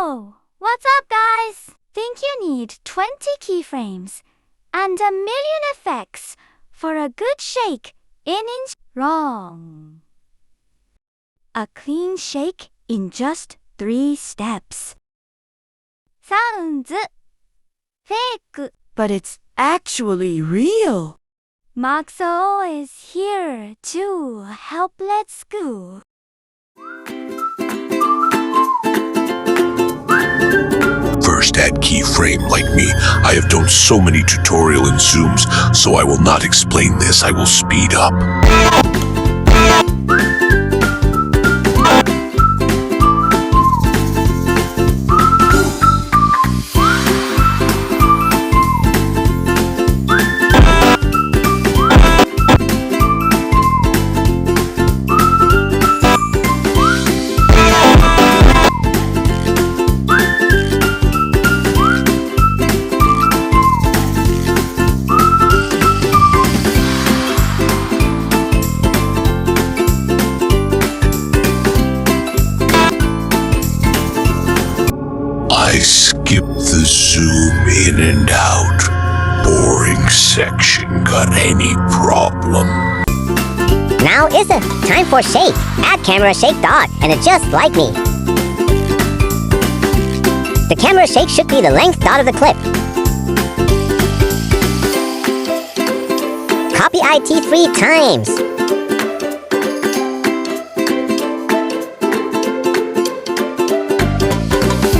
Yo! What's up, guys? Think you need 20 keyframes and a million effects for a good shake in Inshot? Wrong. A clean shake in just 3 steps. Sounds fake, But it's actually real. MOXO is here to help. Let's go. First add keyframe like me. I have done so many tutorial in Zooms, so I will not explain this. I will speed up. I skipped the zoom in and out. Boring section. Got any problem? Now is the time for shake. Add camera shake dot and adjust like me. The camera shake should be the length dot of the clip. Copy IT 3 times.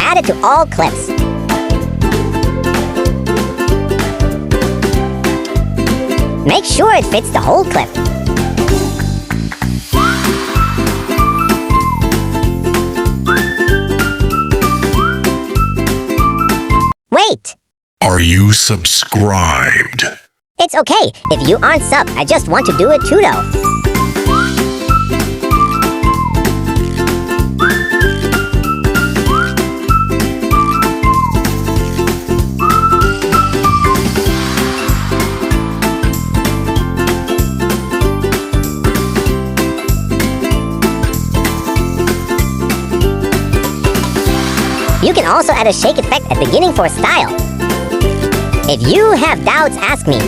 Add it to all clips. Make sure it fits the whole clip. Wait! Are you subscribed? It's okay. If you aren't subbed, I just want to do it too though. You can also add a shake effect at beginning for style. If you have doubts, ask me.